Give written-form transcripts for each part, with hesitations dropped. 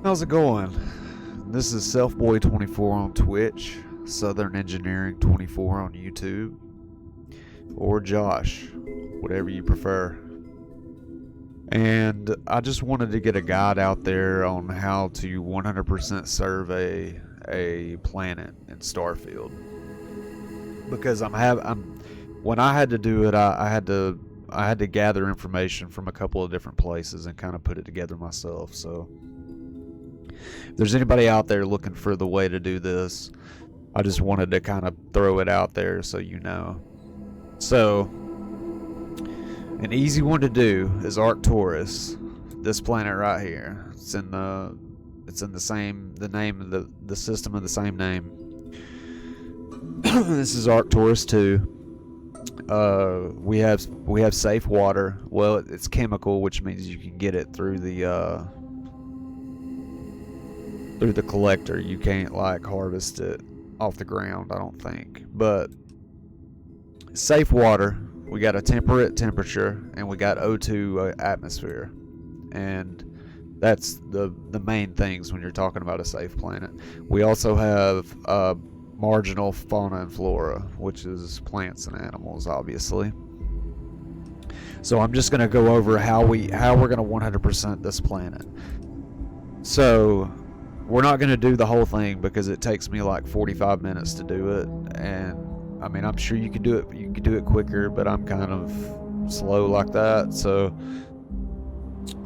How's it going? This is Selfboy24 on Twitch, Southern Engineering 24 on YouTube, or Josh, whatever you prefer. And I just wanted to get a guide out there on how to 100% survey a planet in Starfield. Because when I had to do it, I had to gather information from a couple of different places and kind of put it together myself. So if there's anybody out there looking for the way to do this, I just wanted to kind of throw it out there so you know. So an easy one to do is Arcturus, this planet right here. It's in the name of the system of the same name. This is Arcturus 2. We have safe water. Well, it's chemical, which means you can get it through the collector. You can't like harvest it off the ground, I don't think. But safe water. We got a temperate temperature, and we got O2 atmosphere, and that's the main things when you're talking about a safe planet. We also have marginal fauna and flora, which is plants and animals, obviously. So I'm just going to go over how we're going to 100% this planet. So we're not going to do the whole thing because it takes me like 45 minutes to do it, and I mean, I'm sure you could do it. You could do it quicker, but I'm kind of slow like that. So,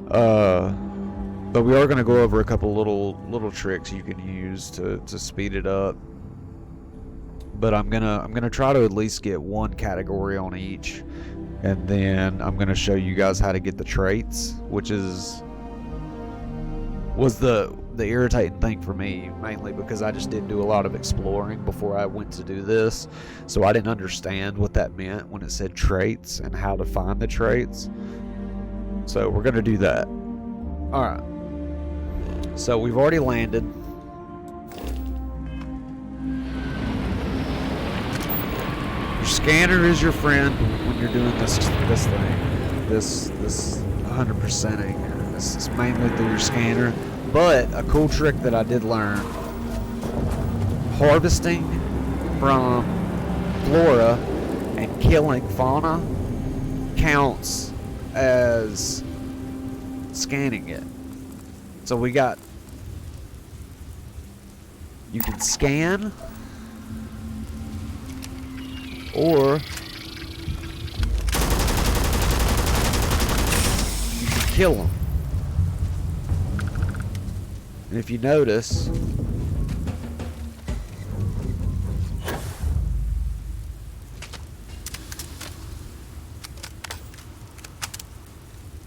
but we are going to go over a couple little tricks you can use to speed it up. But I'm gonna try to at least get one category on each, and then I'm gonna show you guys how to get the traits, which was the irritating thing for me, mainly because I just didn't do a lot of exploring before I went to do this, so I didn't understand what that meant when it said traits and how to find the traits. So we're gonna do that. Alright, so we've already landed. Your scanner is your friend when you're doing this thing, this 100%ing. This is mainly through your scanner. But a cool trick that I did learn, harvesting from flora and killing fauna counts as scanning it. So you can scan, or you can kill them. And if you notice,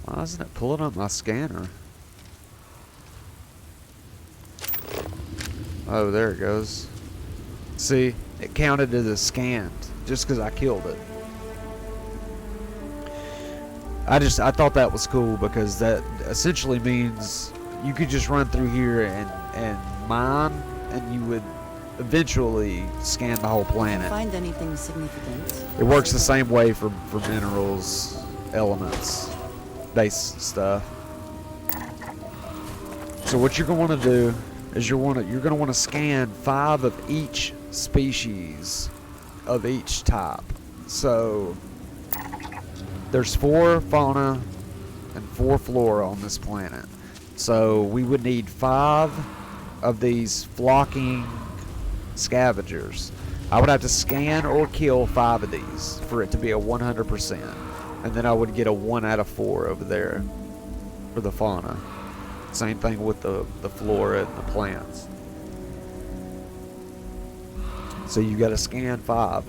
why isn't it pulling up my scanner? Oh, there it goes. See, it counted as a scanned just because I killed it. I thought that was cool because that essentially means you could just run through here and mine, and you would eventually scan the whole planet. Find anything significant? It works the same way for minerals, elements, base stuff. So what you're going to want to do is you're going to want to scan 5 of each species of each type. So there's 4 fauna and 4 flora on this planet. So we would need 5 of these flocking scavengers. I would have to scan or kill 5 of these for it to be a 100%. And then I would get a 1 out of 4 over there for the fauna. Same thing with the flora and the plants. So you got to scan 5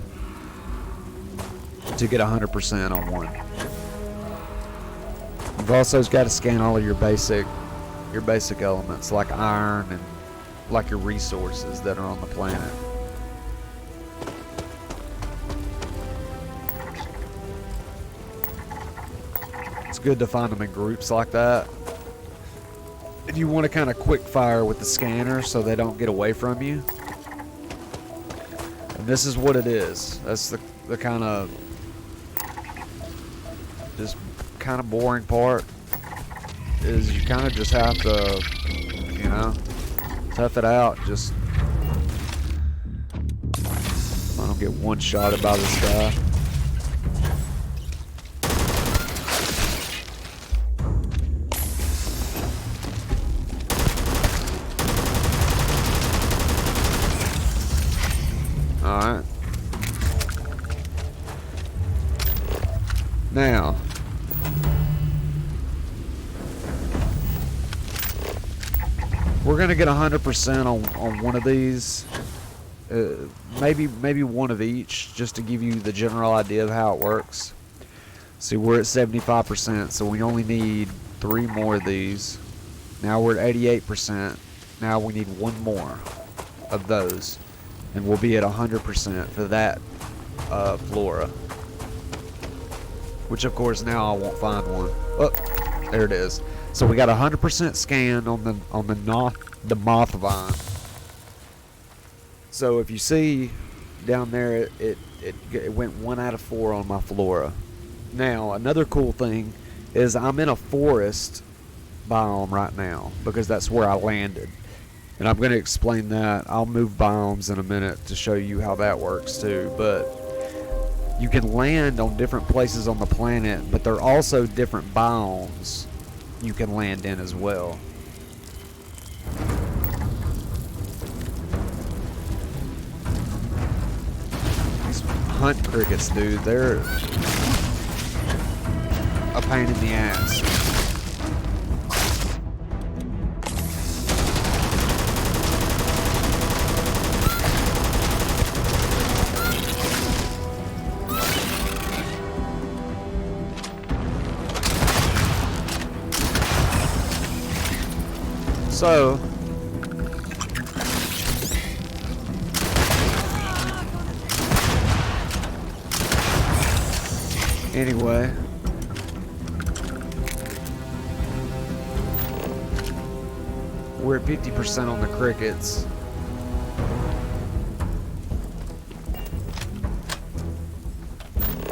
to get 100% on one. You've also got to scan all of your basic elements like iron and like your resources that are on the planet. It's good to find them in groups like that. And you want to kind of quick fire with the scanner so they don't get away from you. And this is what it is. That's the kind of boring part. Is you kind of just have to, know, tough it out. Just I don't get one-shotted by this guy. Alright. Now, we're gonna get 100% on one of these. Maybe one of each, just to give you the general idea of how it works. See, we're at 75%, so we only need 3 more of these. Now we're at 88%. Now we need 1 more of those, and we'll be at 100% for that flora. Which, of course, now I won't find one. Oh, there it is. So we got 100% scan on the moth vine. So if you see down there, it went 1 out of 4 on my flora. Now, another cool thing is I'm in a forest biome right now because that's where I landed. And I'm going to explain that. I'll move biomes in a minute to show you how that works too. But you can land on different places on the planet, but there are also different biomes you can land in as well. These hunt crickets, dude, they're a pain in the ass. So, anyway, we're at 50% on the crickets.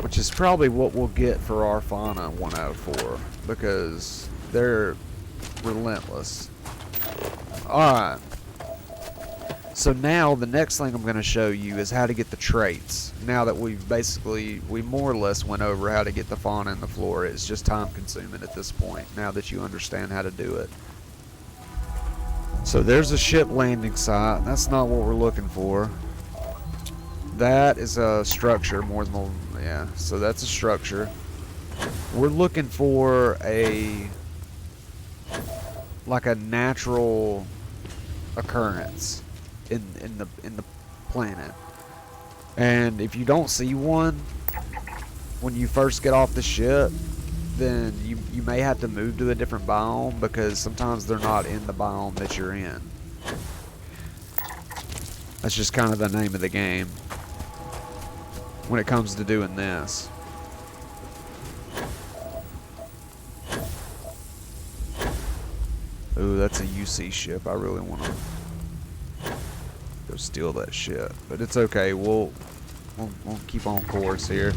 Which is probably what we'll get for our fauna 1 out of 4, because they're relentless. Alright, so now the next thing I'm going to show you is how to get the traits. Now that we more or less went over how to get the fauna and the flora, it's just time consuming at this point, now that you understand how to do it. So there's a ship landing site. That's not what we're looking for. That is a structure more than, yeah, so that's a structure. We're looking for like a natural occurrence in the planet, and if you don't see one when you first get off the ship, then you may have to move to a different biome, because sometimes they're not in the biome that you're in. That's just kind of the name of the game when it comes to doing this. Ooh, that's a UC ship. I really want to go steal that shit, but it's okay. We'll keep on course here.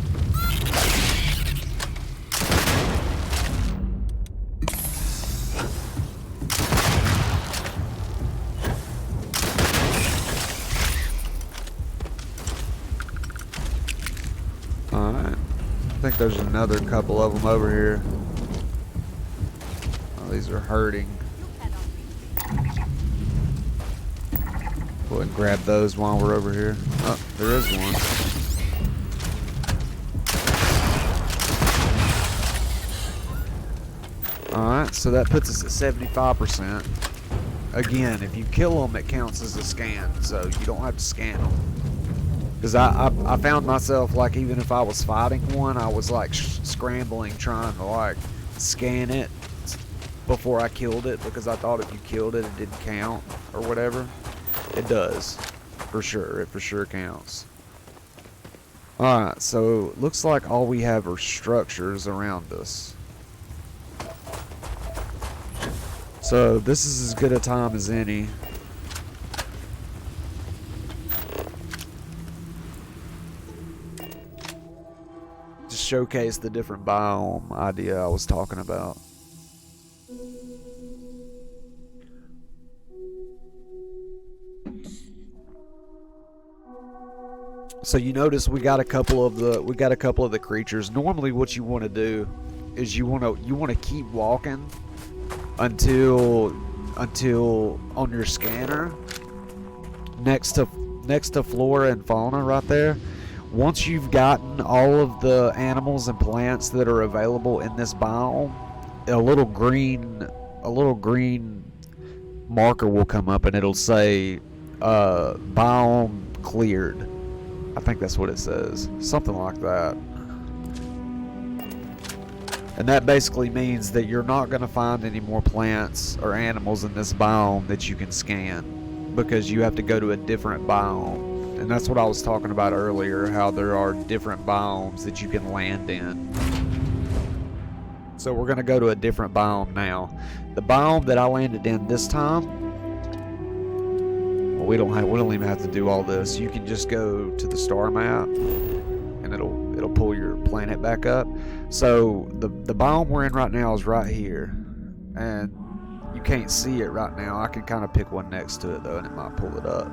All right. I think there's another couple of them over here. Oh, these are hurting. Go ahead and grab those while we're over here. Oh, there is one. Alright, so that puts us at 75%. Again, if you kill them, it counts as a scan, so you don't have to scan them. Because I found myself, like, even if I was fighting one, I was like scrambling, trying to like scan it before I killed it, because I thought if you killed it, it didn't count or whatever. It does, for sure. It for sure counts. Alright, so looks like all we have are structures around us. So this is as good a time as any. To showcase the different biome idea I was talking about. So you notice we got a couple of the creatures. Normally, what you want to do is you want to keep walking until on your scanner next to flora and fauna right there. Once you've gotten all of the animals and plants that are available in this biome, a little green marker will come up and it'll say biome cleared. I think that's what it says. Something like that. And that basically means that you're not going to find any more plants or animals in this biome that you can scan, because you have to go to a different biome. And that's what I was talking about earlier, how there are different biomes that you can land in. So we're going to go to a different biome now. The biome that I landed in this time, well, we don't even have to do all this. You can just go to the star map and it'll pull your planet back up. So the biome we're in right now is right here, and you can't see it right now. I can kind of pick one next to it though, and it might pull it up.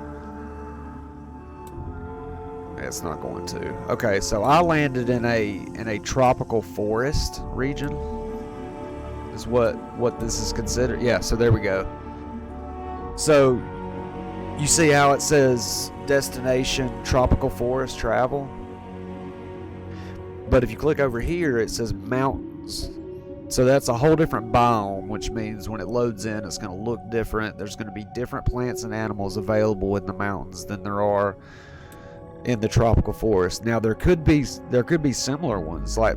It's not going to. Okay, so I landed in a tropical forest region. Is what this is considered. Yeah, so there we go. So you see how it says destination tropical forest travel? But if you click over here, it says mountains. So that's a whole different biome, which means when it loads in, it's going to look different. There's going to be different plants and animals available in the mountains than there are in the tropical forest. Now there could be similar ones, like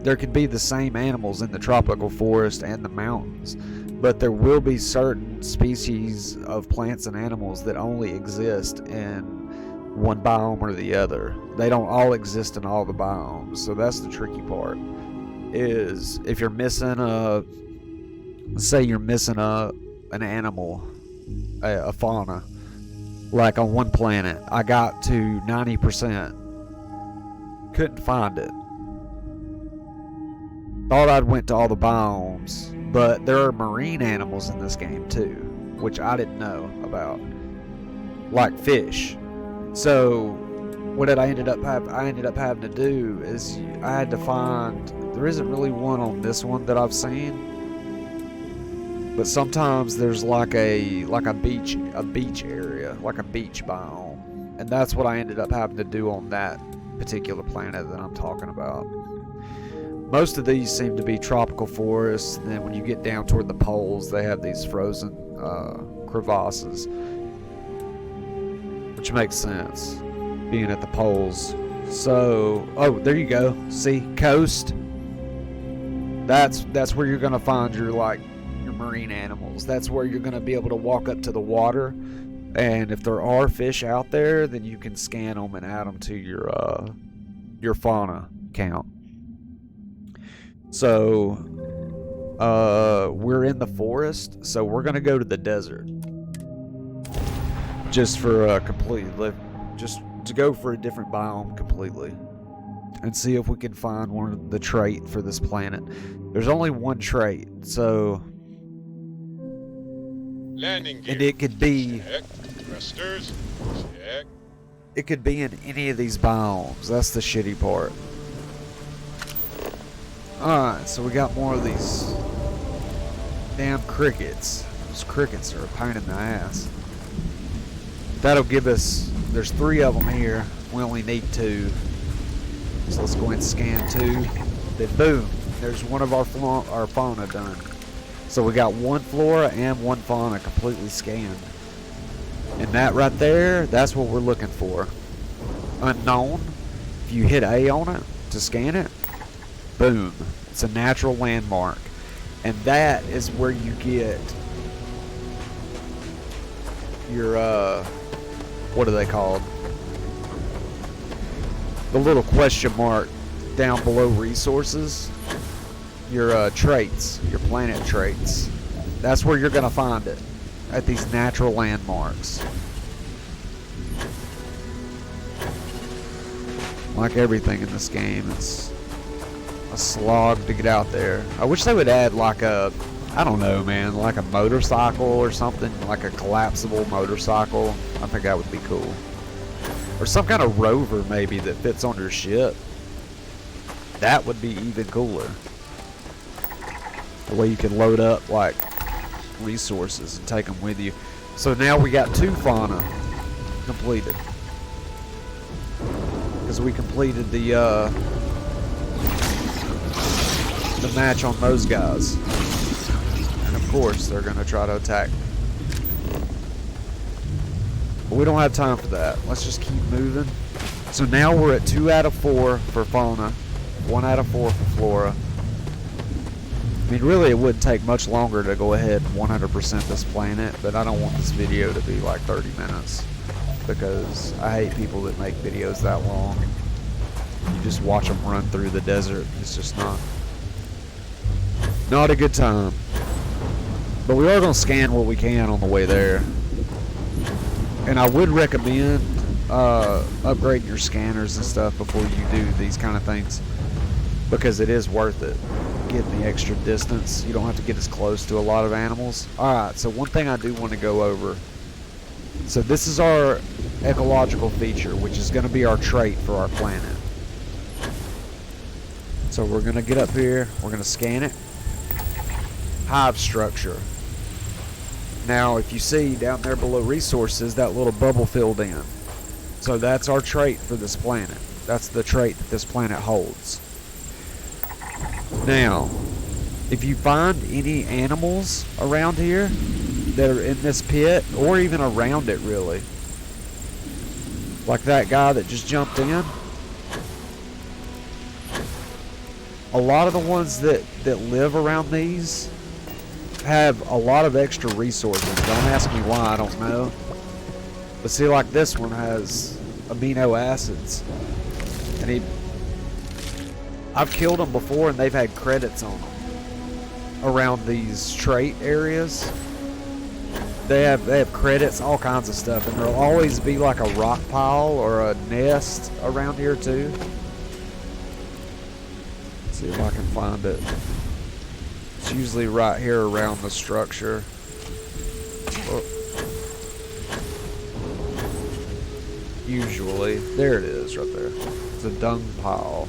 there could be the same animals in the tropical forest and the mountains, but there will be certain species of plants and animals that only exist in one biome or the other. They don't all exist in all the biomes. So that's the tricky part, is if you're missing say you're missing an animal, a fauna. Like on one planet, I got to 90%, couldn't find it. Thought I'd went to all the biomes, but there are marine animals in this game too, which I didn't know about, like fish. So what I ended up having to do is I had to find. There isn't really one on this one that I've seen. But sometimes there's like a beach area, like a beach biome. And that's what I ended up having to do on that particular planet that I'm talking about. Most of these seem to be tropical forests, and then when you get down toward the poles, they have these frozen crevasses. Which makes sense, being at the poles. So, oh, there you go. See, coast. That's where you're gonna find your marine animals. That's where you're going to be able to walk up to the water, and if there are fish out there, then you can scan them and add them to your fauna count. So we're in the forest, so we're going to go to the desert just for just to go for a different biome completely and see if we can find one of the trait for this planet. There's only one trait, so landing gear. And it could be check. Thrusters check. It could be in any of these biomes. That's the shitty part. Alright, so we got more of these damn crickets. Those crickets are a pain in the ass. That'll give us, there's 3 of them here. We only need 2. So let's go ahead and scan 2. Then boom, there's one of our fauna done. So we got 1 flora and 1 fauna completely scanned. And that right there, that's what we're looking for. Unknown. If you hit A on it to scan it, boom. It's a natural landmark. And that is where you get your, what are they called? The little question mark down below resources. Your traits, your planet traits. That's where you're gonna find it, at these natural landmarks. Like everything in this game, it's a slog to get out there. I wish they would add like a, I don't know, man, like a motorcycle or something, like a collapsible motorcycle. I think that would be cool. or some kind of rover maybe that fits on your ship. That would be even cooler. The way you can load up like resources and take them with you. So now we got 2 fauna completed. Because we completed the match on those guys. And of course they're gonna try to attack me. But we don't have time for that. Let's just keep moving. So now we're at 2 out of 4 for fauna, 1 out of 4 for flora. I mean, really, it wouldn't take much longer to go ahead and 100% this planet, but I don't want this video to be like 30 minutes because I hate people that make videos that long. You just watch them run through the desert. It's just not a good time. But we are going to scan what we can on the way there. And I would recommend upgrading your scanners and stuff before you do these kind of things, because it is worth it. Getting the extra distance, you don't have to get as close to a lot of animals. Alright, so one thing I do want to go over. So this is our ecological feature, which is going to be our trait for our planet. So we're going to get up here, we're going to scan it. Hive structure. Now if you see down there below resources, that little bubble filled in. So that's our trait for this planet. That's the trait that this planet holds. Now, if you find any animals around here that are in this pit, or even around it really, like that guy that just jumped in, a lot of the ones that live around these have a lot of extra resources. Don't ask me why, I don't know. But see, like this one has amino acids, and I've killed them before and they've had credits on them around these trait areas. They have credits, all kinds of stuff, and there'll always be like a rock pile or a nest around here too. Let's see if I can find it. It's usually right here around the structure. Oh. Usually. There it is right there. It's a dung pile.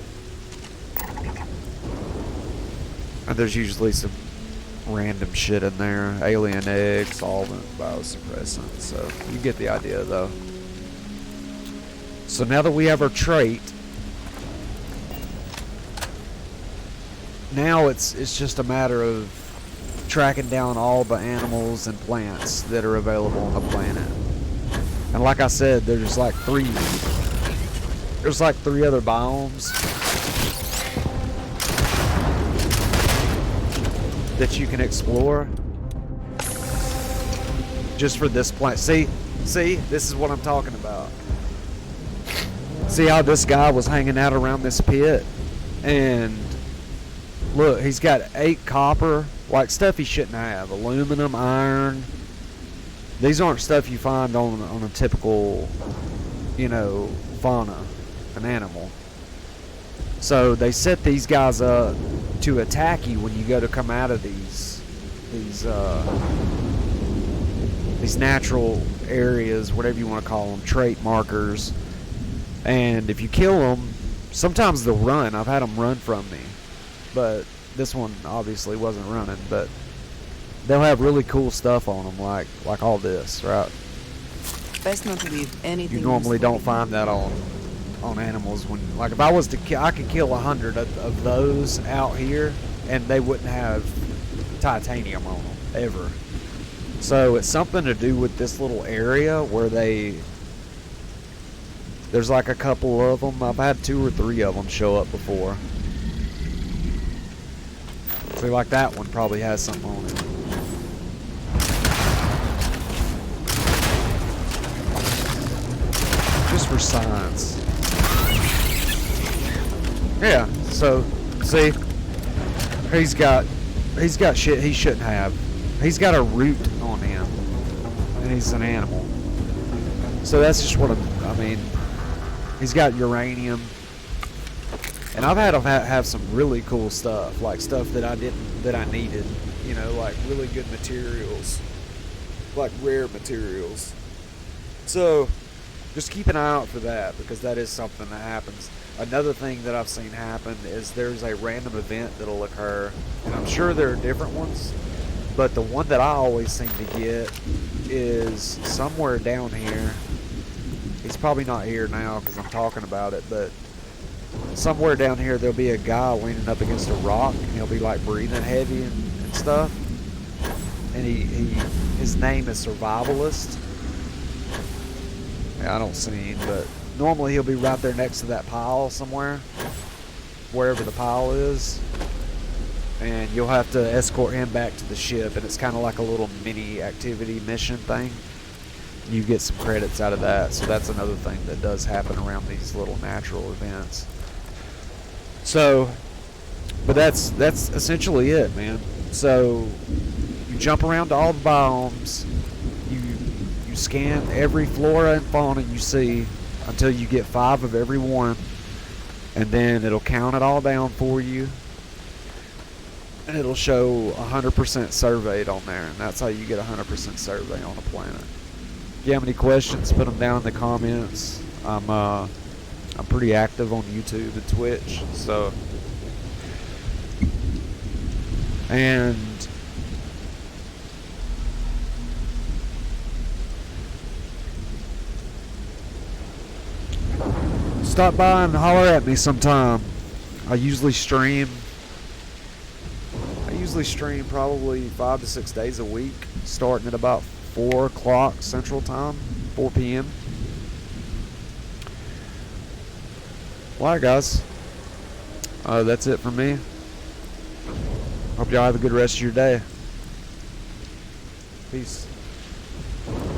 And there's usually some random shit in there. Alien egg, solvent, biosuppressant. So you get the idea though. So now that we have our trait, now it's just a matter of tracking down all the animals and plants that are available on the planet. And like I said, there's like three other biomes that you can explore just for this planet. See, this is what I'm talking about. See how this guy was hanging out around this pit, and look, he's got 8 copper, like stuff he shouldn't have. Aluminum, iron. These aren't stuff you find on a typical, fauna, an animal. So they set these guys up to attack you when you go to come out of these natural areas, whatever you want to call them, trait markers. And if you kill them, sometimes they'll run. I've had them run from me, but this one obviously wasn't running. But they'll have really cool stuff on them, like all this, right? Best not to leave anything. You normally don't find that on animals. When, like, if I was to kill, I could kill 100 of those out here, and they wouldn't have titanium on them ever. So it's something to do with this little area where there's like a couple of them. I've had 2 or 3 of them show up before. So like that one probably has something on it. Just for science. Yeah, so see, he's got shit he shouldn't have. He's got a root on him, and he's an animal. So that's just what I mean. He's got uranium, and I've had him have some really cool stuff, like stuff that I needed. Like really good materials, like rare materials. So just keep an eye out for that, because that is something that happens. Another thing that I've seen happen is there's a random event that'll occur, and I'm sure there are different ones, but the one that I always seem to get is somewhere down here. He's probably not here now because I'm talking about it, but somewhere down here there'll be a guy leaning up against a rock, and he'll be like breathing heavy and stuff. And his name is Survivalist. Yeah, I don't see him, but normally he'll be right there next to that pile somewhere, wherever the pile is, and you'll have to escort him back to the ship, and it's kind of like a little mini activity mission thing. You get some credits out of that, so that's another thing that does happen around these little natural events. So, but that's essentially it, man. So you jump around to all the biomes, you scan every flora and fauna you see until you get 5 of every one, and then it'll count it all down for you, and it'll show 100% surveyed on there, and that's how you get 100% survey on a planet. If you have any questions, put them down in the comments. I'm pretty active on YouTube and Twitch, so, and stop by and holler at me sometime. I usually stream probably 5 to 6 days a week, starting at about 4 o'clock Central Time, 4 p.m. Alright, guys. That's it for me. Hope y'all have a good rest of your day. Peace.